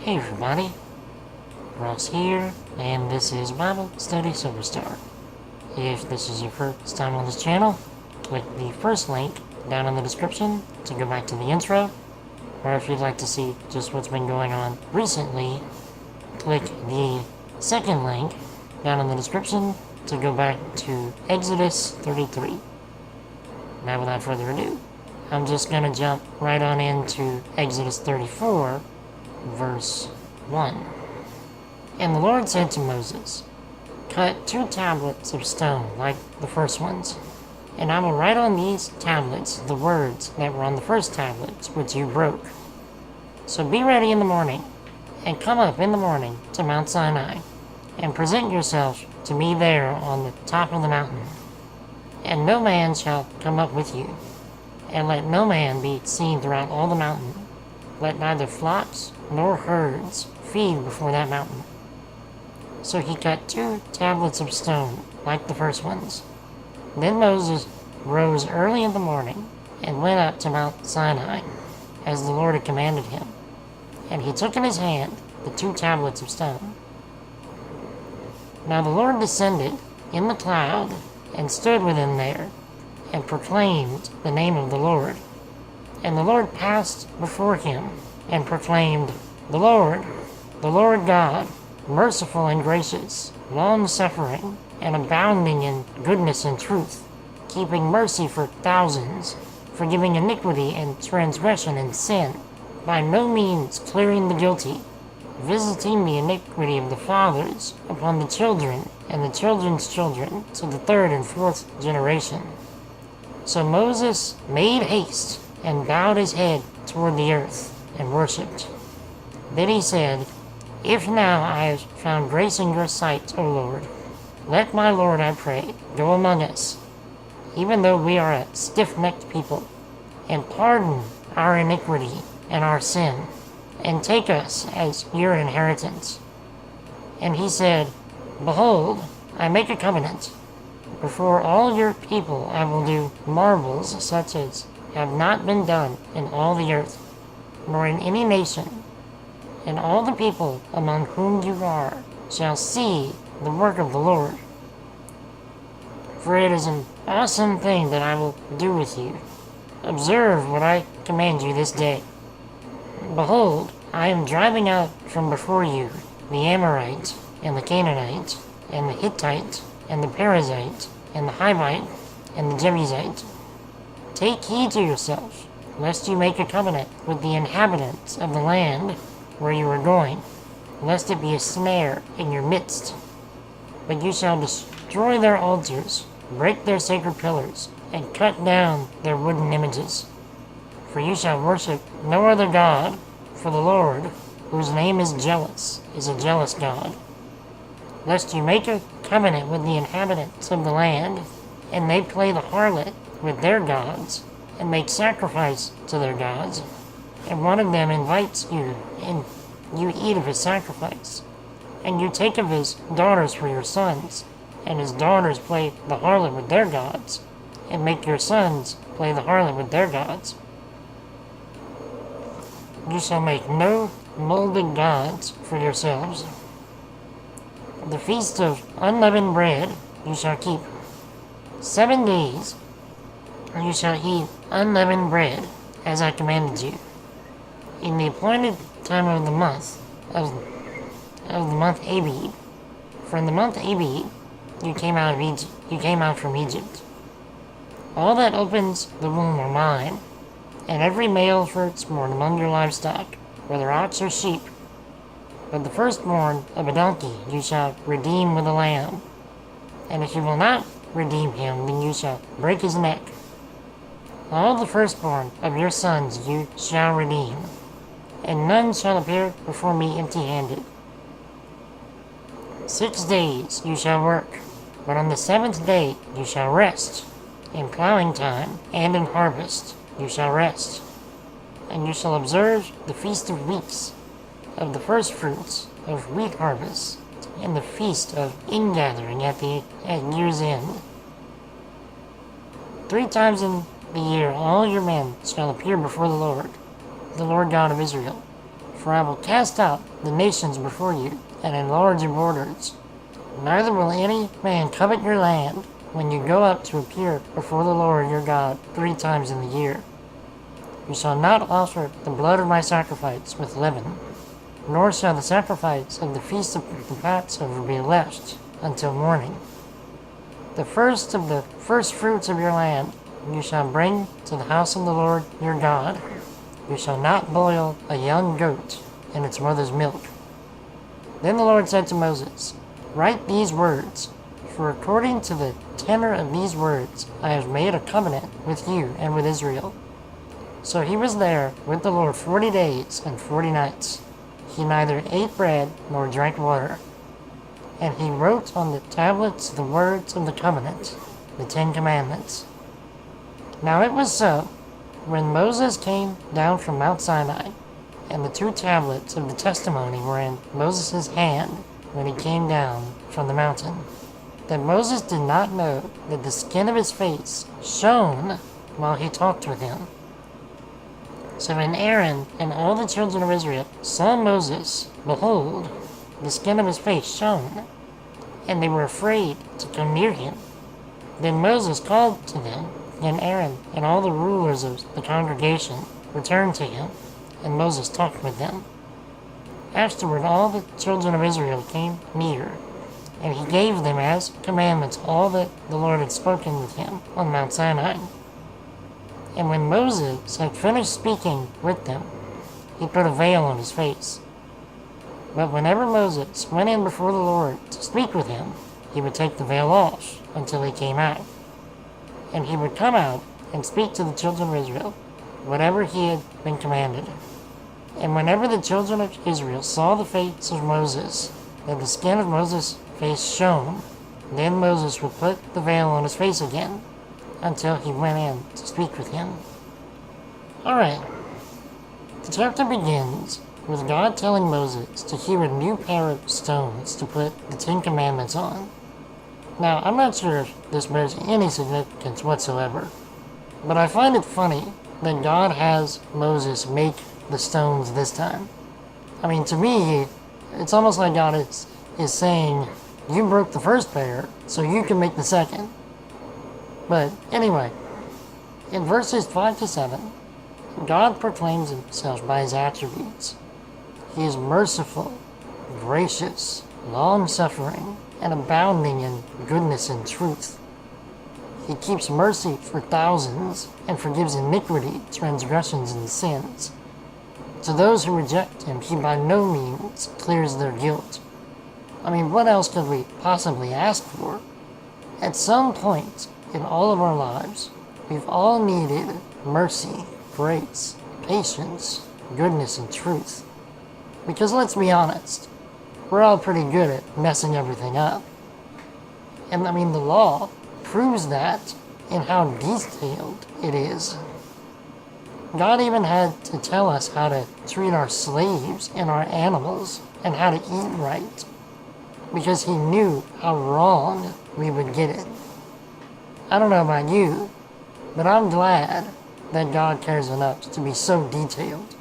Hey everybody, Ross here, and this is Bible Study Superstar. If this is your first time on this channel, click the first link down in the description to go back to the intro, or if you'd like to see just what's been going on recently, click the second link down in the description to go back to Exodus 33. Now without further ado, I'm just going to jump right on into Exodus 34, verse 1. And the Lord said to Moses, Cut 2 tablets of stone like the first ones, and I will write on these tablets the words that were on the first tablets which you broke. So be ready in the morning, and come up in the morning to Mount Sinai, and present yourself to me there on the top of the mountain. And no man shall come up with you, and let no man be seen throughout all the mountain. Let neither flocks nor herds feed before that mountain. So he cut 2 tablets of stone, like the first ones. Then Moses rose early in the morning, and went up to Mount Sinai, as the Lord had commanded him. And he took in his hand the 2 tablets of stone. Now the Lord descended in the cloud, and stood within there, and proclaimed the name of the Lord. And the Lord passed before him, and proclaimed, The Lord God, merciful and gracious, long-suffering, and abounding in goodness and truth, keeping mercy for thousands, forgiving iniquity and transgression and sin, by no means clearing the guilty, visiting the iniquity of the fathers upon the children and the children's children to the 3rd and 4th generation. So Moses made haste, and bowed his head toward the earth, and worshipped. Then he said, If now I have found grace in your sight, O Lord, let my Lord, I pray, go among us, even though we are a stiff-necked people, and pardon our iniquity and our sin, and take us as your inheritance. And he said, Behold, I make a covenant. Before all your people I will do marvels such as have not been done in all the earth, nor in any nation. And all the people among whom you are shall see the work of the Lord. For it is an awesome thing that I will do with you. Observe what I command you this day. Behold, I am driving out from before you the Amorite, and the Canaanite, and the Hittite, and the Perizzite, and the Hivite, and the Jebusite. Take heed to yourself, lest you make a covenant with the inhabitants of the land where you are going, lest it be a snare in your midst. But you shall destroy their altars, break their sacred pillars, and cut down their wooden images. For you shall worship no other God, for the Lord, whose name is jealous, is a jealous God. Lest you make a covenant with the inhabitants of the land, and they play the harlot with their gods, and make sacrifice to their gods, and one of them invites you, and you eat of his sacrifice, and you take of his daughters for your sons, and his daughters play the harlot with their gods, and make your sons play the harlot with their gods. You shall make no molded gods for yourselves. The feast of unleavened bread you shall keep. 7 days you shall eat unleavened bread, as I commanded you. In the appointed time of the month, Abib, for in the month Abib you came out from Egypt. All that opens the womb are mine, and every male firstborn among your livestock, whether ox or sheep. But the firstborn of a donkey you shall redeem with a lamb. And if you will not redeem him, then you shall break his neck. All the firstborn of your sons you shall redeem, and none shall appear before me empty-handed. 6 days you shall work, but on the 7th day you shall rest. In plowing time and in harvest you shall rest. And you shall observe the feast of weeks, of the firstfruits of wheat harvest, and the feast of ingathering at year's end. 3 times in the year all your men shall appear before the Lord God of Israel. For I will cast out the nations before you, and enlarge your borders. Neither will any man covet your land when you go up to appear before the Lord your God 3 times in the year. You shall not offer the blood of my sacrifice with leaven, nor shall the sacrifice of the feast of the Passover be left until morning. The first of the first fruits of your land you shall bring to the house of the Lord your God. You shall not boil a young goat in its mother's milk. Then the Lord said to Moses, Write these words, for according to the tenor of these words I have made a covenant with you and with Israel. So he was there with the Lord 40 days and 40 nights. He neither ate bread nor drank water. And he wrote on the tablets the words of the covenant, the 10 Commandments. Now it was so, when Moses came down from Mount Sinai, and the 2 tablets of the testimony were in Moses' hand when he came down from the mountain, that Moses did not know that the skin of his face shone while he talked with him. So when Aaron and all the children of Israel saw Moses, behold, the skin of his face shone, and they were afraid to come near him. Then Moses called to them, and Aaron and all the rulers of the congregation returned to him, and Moses talked with them. Afterward all the children of Israel came near, and he gave them as commandments all that the Lord had spoken with him on Mount Sinai. And when Moses had finished speaking with them, he put a veil on his face. But whenever Moses went in before the Lord to speak with him, he would take the veil off until he came out. And he would come out and speak to the children of Israel, whatever he had been commanded. And whenever the children of Israel saw the face of Moses, that the skin of Moses' face shone, then Moses would put the veil on his face again, until he went in to speak with him. Alright, the chapter begins with God telling Moses to hew a new pair of stones to put the 10 Commandments on. Now, I'm not sure if this bears any significance whatsoever, but I find it funny that God has Moses make the stones this time. I mean, to me, it's almost like God is saying, you broke the first pair, so you can make the second. But anyway, in verses 5 to 7, God proclaims himself by his attributes. He is merciful, gracious, long-suffering, and abounding in goodness and truth. He keeps mercy for thousands and forgives iniquity, transgressions, and sins. To those who reject him, he by no means clears their guilt. I mean, what else could we possibly ask for? At some point in all of our lives, we've all needed mercy, grace, patience, goodness, and truth. Because let's be honest, we're all pretty good at messing everything up. And I mean, the law proves that in how detailed it is. God even had to tell us how to treat our slaves and our animals and how to eat right, because he knew how wrong we would get it. I don't know about you, but I'm glad that God cares enough to be so detailed,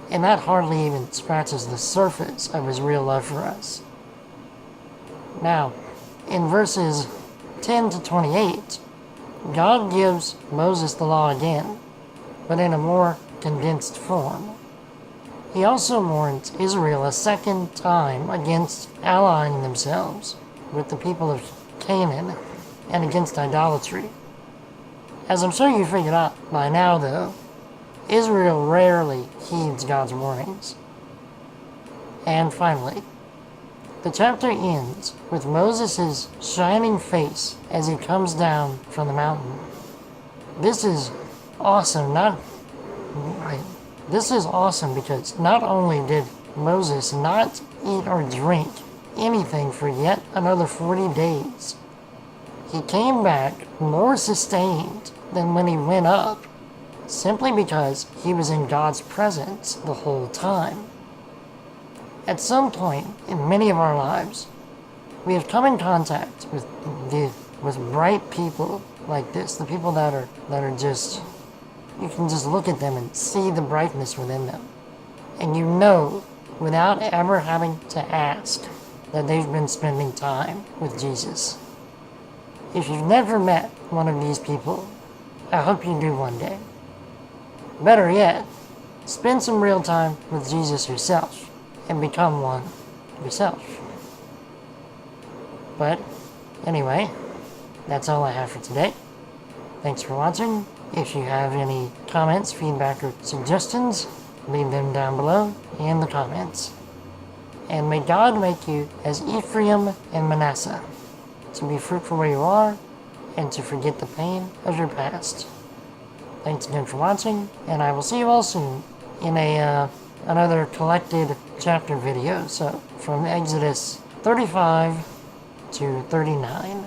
and that hardly even scratches the surface of his real love for us. Now, in verses 10 to 28, God gives Moses the law again, but in a more condensed form. He also warns Israel a second time against allying themselves with the people of Canaan and against idolatry. As I'm sure you figured out by now, though, Israel rarely heeds God's warnings. And finally, the chapter ends with Moses' shining face as he comes down from the mountain. This is awesome. This is awesome because not only did Moses not eat or drink anything for yet another 40 days, he came back more sustained than when he went up, simply because he was in God's presence the whole time. At some point in many of our lives, we have come in contact with bright people like this, the people that are just, you can just look at them and see the brightness within them. and you know, without ever having to ask, that they've been spending time with Jesus. If you've never met one of these people, I hope you do one day. Better yet, spend some real time with Jesus yourself and become one yourself. But anyway, that's all I have for today. Thanks for watching. If you have any comments, feedback, or suggestions, leave them down below in the comments. And may God make you as Ephraim and Manasseh, to be fruitful where you are, and to forget the pain of your past. Thanks again for watching, and I will see you all soon in another collected chapter video. So, from Exodus 35 to 39.